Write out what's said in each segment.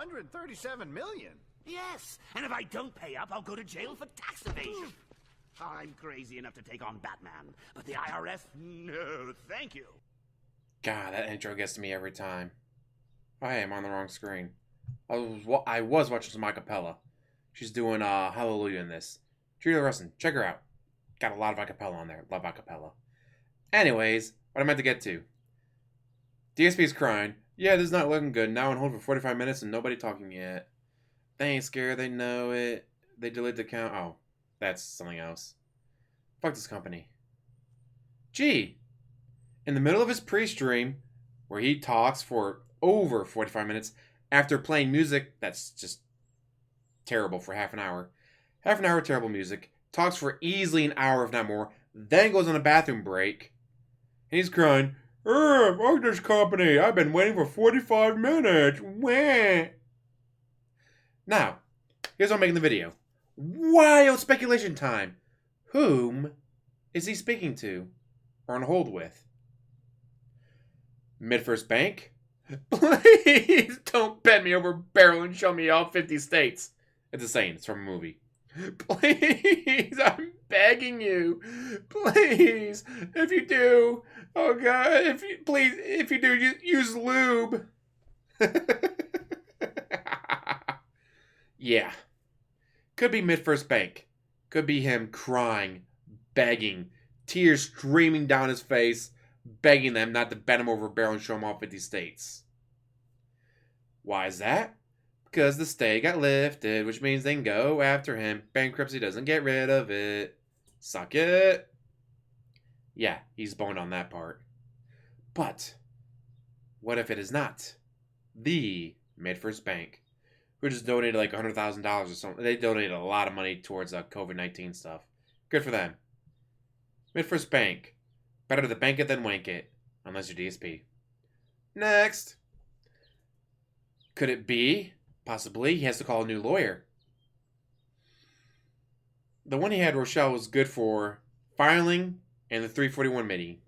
137 million? Yes, and if I don't pay up, I'll go to jail for tax evasion. I'm crazy enough to take on Batman, but the IRS, no, thank you. God, that intro gets to me every time. Oh, hey, I'm on the wrong screen. I was watching some acapella. She's doing Hallelujah in this. Julia Rustin, check her out. Got a lot of acapella on there. Love acapella. Anyways, what I meant to get to. DSP's crying. Yeah, this is not looking good. Now on hold for 45 minutes and nobody talking yet. They ain't scared. They know it. They deleted the account. Oh, that's something else. Fuck this company. Gee. In the middle of his pre-stream, where he talks for over 45 minutes after playing music that's just terrible for half an hour. Half an hour of terrible music. Talks for easily an hour, if not more. Then goes on a bathroom break. And he's crying, fuck this company. I've been waiting for 45 minutes. Wah. Now, here's what I'm making the video. Wild speculation time. Whom is he speaking to? Or on hold with? Mid-First Bank? Please don't bend me over a barrel and show me all 50 states. It's a saying. It's from a movie. Please, I'm begging you. Please, if you do, oh God, if you do, use lube. Yeah. Could be Mid-First Bank. Could be him crying, begging, tears streaming down his face, begging them not to bend him over a barrel and show him all 50 states. Why is that? Because the stay got lifted, which means they can go after him. Bankruptcy doesn't get rid of it. Suck it. Yeah, he's boned on that part. But, what if it is not the Mid-First Bank, who just donated like $100,000 or something? They donated a lot of money towards COVID-19 stuff. Good for them. Mid-First Bank. Better to bank it than wank it. Unless you're DSP. Next. Could it be? Possibly. He has to call a new lawyer. The one he had, Rochelle, was good for filing and the 341 meeting.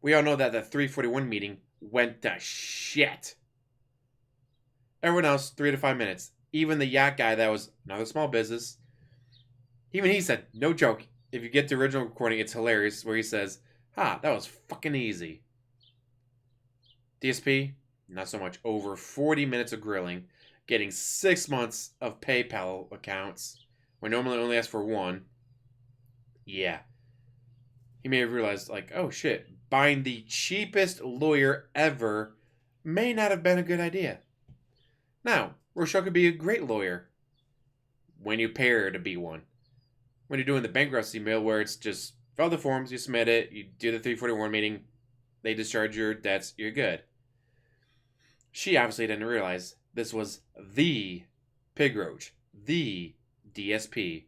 We all know that the 341 meeting went to shit. Everyone else, 3 to 5 minutes. Even the yacht guy that was another small business. Even he said, no joke, if you get the original recording, it's hilarious, where he says, that was fucking easy. DSP, not so much. Over 40 minutes of grilling, getting 6 months of PayPal accounts, where normally only ask for 1. Yeah. He may have realized, like, oh shit, buying the cheapest lawyer ever may not have been a good idea. Now, Rochelle could be a great lawyer when you pay her to be one. When you're doing the bankruptcy mill, where it's just fill the forms, you submit it, you do the 341 meeting, they discharge your debts, you're good. She obviously didn't realize this was the Pig Roach, the DSP.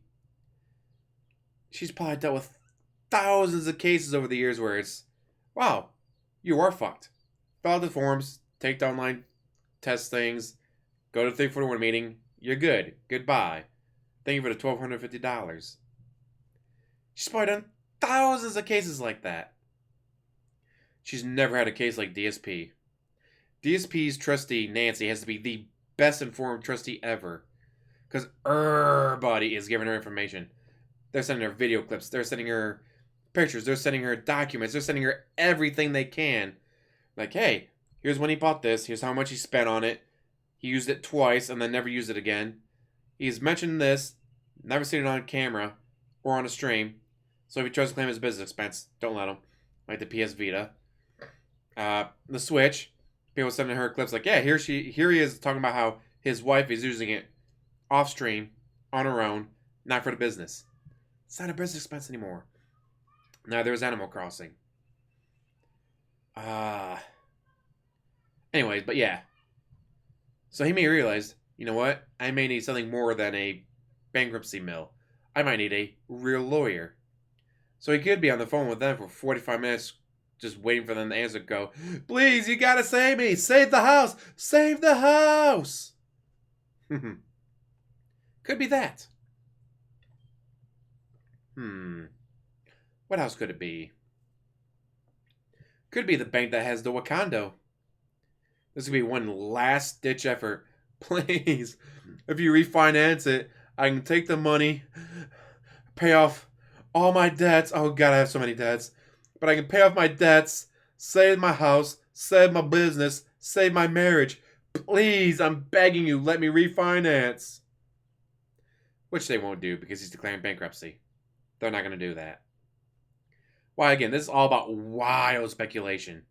She's probably dealt with thousands of cases over the years where it's, wow, you are fucked. Fill out the forms, take the online test things, go to the 341 meeting, you're good. Goodbye. Thank you for the $1,250. She's probably done thousands of cases like that. She's never had a case like DSP. DSP's trustee, Nancy, has to be the best informed trustee ever. Because everybody is giving her information. They're sending her video clips. They're sending her pictures. They're sending her documents. They're sending her everything they can. Like, hey, here's when he bought this. Here's how much he spent on it. He used it twice and then never used it again. He's mentioned this. Never seen it on camera or on a stream. So if he tries to claim his business expense, don't let him. Like the PS Vita. The Switch. People sending her clips like, yeah, here he is talking about how his wife is using it off stream, on her own, not for the business. It's not a business expense anymore. Neither is Animal Crossing. Anyways, but yeah. So he may realize, you know what? I may need something more than a bankruptcy mill. I might need a real lawyer. So he could be on the phone with them for 45 minutes, just waiting for them to answer. Go, please, you gotta save me. Save the house. Save the house. Could be that. What else could it be? Could be the bank that has the Wakando. This could be one last ditch effort. Please, if you refinance it, I can take the money, pay off all my debts. Oh God, I have so many debts. But I can pay off my debts, save my house, save my business, save my marriage. Please, I'm begging you, let me refinance. Which they won't do because he's declaring bankruptcy. They're not going to do that. Why, again, this is all about wild speculation.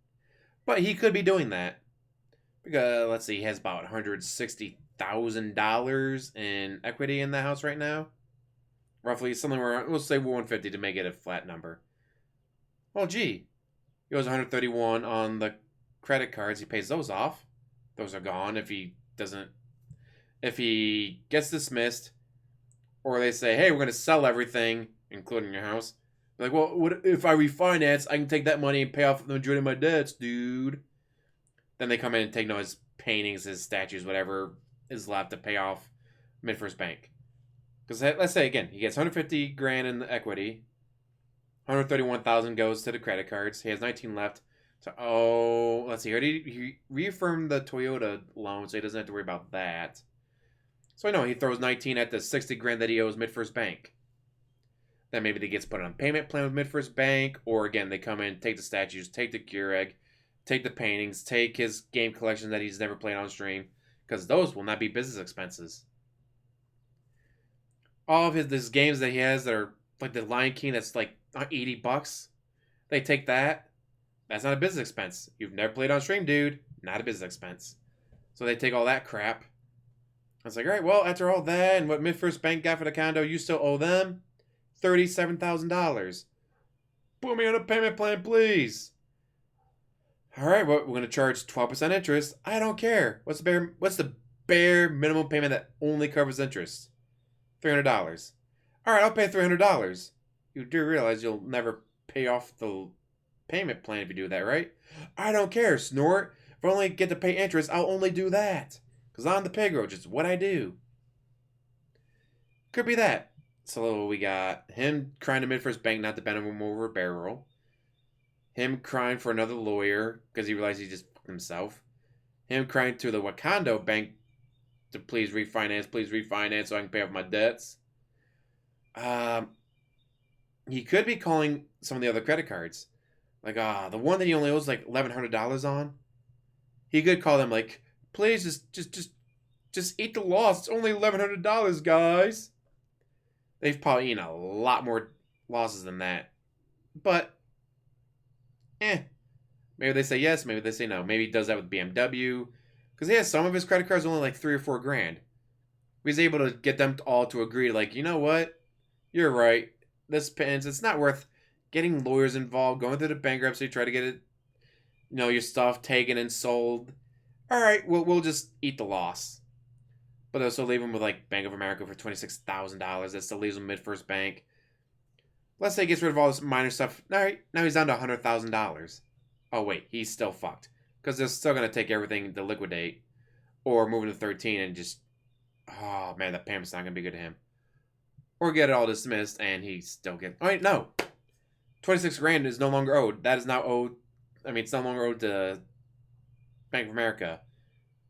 But he could be doing that. Because, let's see, he has about $160,000 in equity in the house right now. Roughly, something around, we'll say 150 to make it a flat number. Well, gee, he owes 131 on the credit cards. He pays those off. Those are gone if he gets dismissed, or they say, hey, we're going to sell everything, including your house. Like, well, what if I refinance? I can take that money and pay off the majority of my debts, dude. Then they come in and take his paintings, his statues, whatever is left to pay off MidFirst Bank. Because let's say, again, he gets 150 grand in the equity. 131,000 goes to the credit cards. He has 19 left. So, let's see. He reaffirmed the Toyota loan, so he doesn't have to worry about that. So I know he throws 19 at the 60 grand that he owes MidFirst Bank. Then maybe they gets put on a payment plan with MidFirst Bank, or again, they come in, take the statues, take the Keurig, take the paintings, take his game collection that he's never played on stream, because those will not be business expenses. All of his games that he has that are like the Lion King, that's like $80. They take that. That's not a business expense. You've never played on stream, dude. Not a business expense. So they take all that crap. I was like, all right, well, after all that and what MidFirst Bank got for the condo, you still owe them $37,000. Put me on a payment plan, please. All right, well, we're going to charge 12% interest. I don't care. What's the bare minimum payment that only covers interest? $300. All right, I'll pay $300. You do realize you'll never pay off the payment plan if you do that, right? I don't care, Snort. If I only get to pay interest, I'll only do that. Because I'm the pig roach. It's what I do. Could be that. So we got him crying to MidFirst Bank not to bend him over a barrel. Him crying for another lawyer because he realized he just fucked himself. Him crying to the Wakanda Bank to please refinance so I can pay off my debts. He could be calling some of the other credit cards. Like, the one that he only owes like $1,100 on. He could call them like, please just eat the loss. It's only $1,100, guys. They've probably eaten a lot more losses than that. But, maybe they say yes, maybe they say no. Maybe he does that with BMW. Because he has some of his credit cards only like $3 or $4 grand. He's able to get them all to agree, like, you know what? You're right. This pins. It's not worth getting lawyers involved, going through the bankruptcy, try to get it, your stuff taken and sold. All right, we'll just eat the loss. But they'll still leave him with like Bank of America for $26,000. That still leaves him MidFirst Bank. Let's say he gets rid of all this minor stuff. All right, now he's down to $100,000. Oh wait, he's still fucked because they're still gonna take everything to liquidate or move into 13 and just, oh man, that payment's not gonna be good to him. Or get it all dismissed and he still get. Oh wait, no, 26 grand is no longer owed. That is now owed. I mean, it's no longer owed to Bank of America.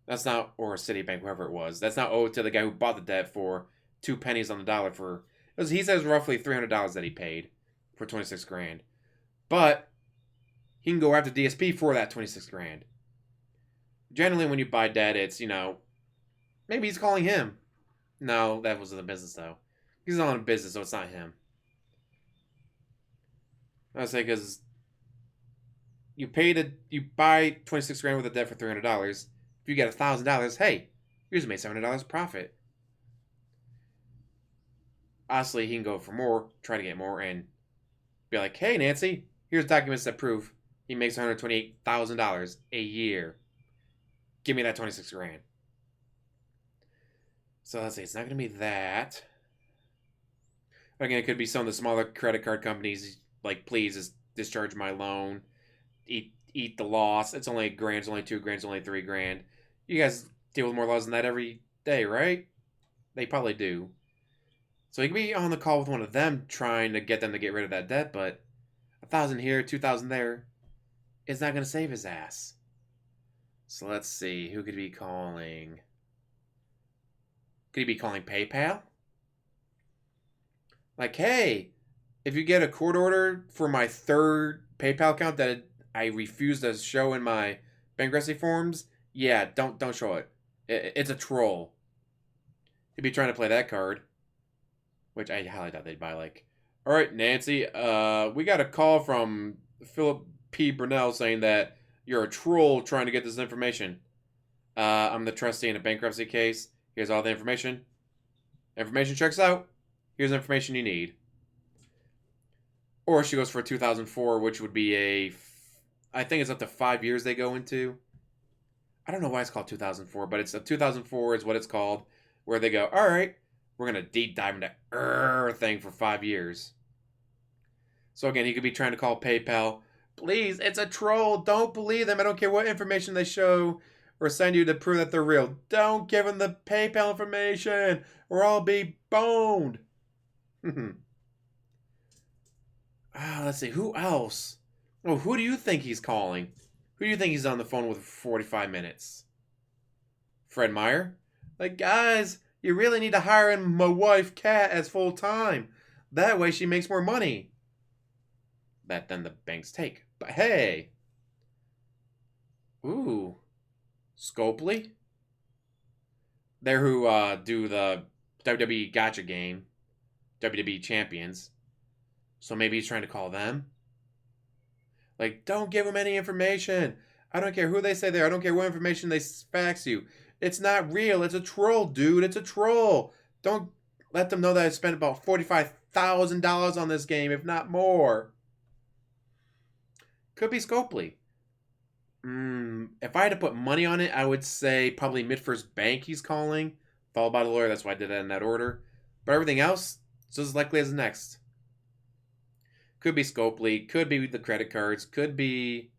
That's not, or Citibank, whoever it was. That's not owed to the guy who bought the debt for 2 pennies on the dollar for. He says roughly $300 that he paid for 26 grand, but he can go after DSP for that 26 grand. Generally, when you buy debt, it's maybe he's calling him. No, that was in the business though. He's not in business, so it's not him. I say because you buy 26 grand worth of debt for $300. If you get $1,000, hey, you just made $700 profit. Honestly, he can go for more, try to get more, and be like, hey, Nancy, here's documents that prove he makes $128,000 a year. Give me that 26 grand. So let's see, it's not going to be that. Again, it could be some of the smaller credit card companies, like, please just discharge my loan. Eat the loss. It's only $1 grand, it's only $2 grand, it's only $3 grand. You guys deal with more laws than that every day, right? They probably do. So he could be on the call with one of them trying to get them to get rid of that debt, but 1,000 here, 2,000 there is not going to save his ass. So let's see. Who could he be calling? Could he be calling PayPal? Like, hey, if you get a court order for my third PayPal account that I refuse to show in my bankruptcy forms, yeah, don't show it. It's a troll. He'd be trying to play that card, which I highly doubt they'd buy. Like, all right, Nancy, we got a call from Philip P. Brunel saying that you're a troll trying to get this information. I'm the trustee in a bankruptcy case. Here's all the information. Information checks out. Here's the information you need. Or she goes for 2004, which would be I think it's up to 5 years they go into. I don't know why it's called 2004, but it's a 2004 is what it's called, where they go, all right, we're going to deep dive into everything for 5 years. So again, he could be trying to call PayPal. Please, it's a troll. Don't believe them. I don't care what information they show or send you to prove that they're real. Don't give them the PayPal information or I'll be boned. Let's see. Who else? Oh, who do you think he's calling? Who do you think he's on the phone with for 45 minutes? Fred Meyer? Like, guys, you really need to hire in my wife, Kat, as full-time. That way she makes more money. That then the banks take. But hey. Ooh. Scopely? They're who do the WWE Gotcha game. WWE Champions. So maybe he's trying to call them. Like, don't give them any information. I don't care who they say they are. I don't care what information they fax you. It's not real. It's a troll, dude. It's a troll. Don't let them know that I spent about $45,000 on this game, if not more. Could be Scopely. If I had to put money on it, I would say probably Mid-First Bank he's calling, followed by the lawyer. That's why I did that in that order. But everything else, it's as likely as the next. Could be Scopely. Could be the credit cards. Could be...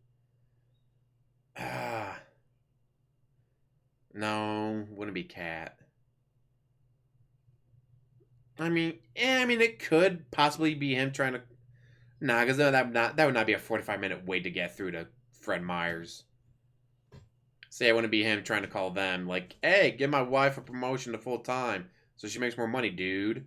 No, wouldn't be Cat. I mean, it could possibly be him trying to... Nah, because that would not be a 45-minute wait to get through to Fred Myers. Say, I wouldn't be him trying to call them. Like, hey, give my wife a promotion to full-time so she makes more money, dude.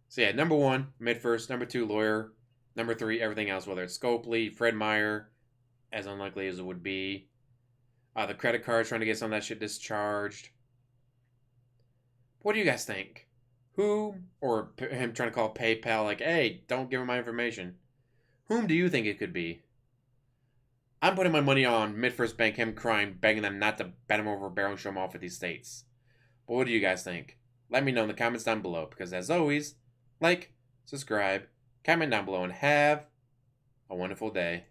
So yeah, number 1, Mid-First. Number 2, lawyer. Number 3, everything else, whether it's Scopely, Fred Meyer, as unlikely as it would be. The credit card, trying to get some of that shit discharged. What do you guys think? Who, or him trying to call PayPal, like, hey, don't give him my information. Whom do you think it could be? I'm putting my money on Mid-First Bank, him crying, begging them not to bend him over a barrel and show him off at these states. But what do you guys think? Let me know in the comments down below, because as always, like, subscribe, comment down below, and have a wonderful day.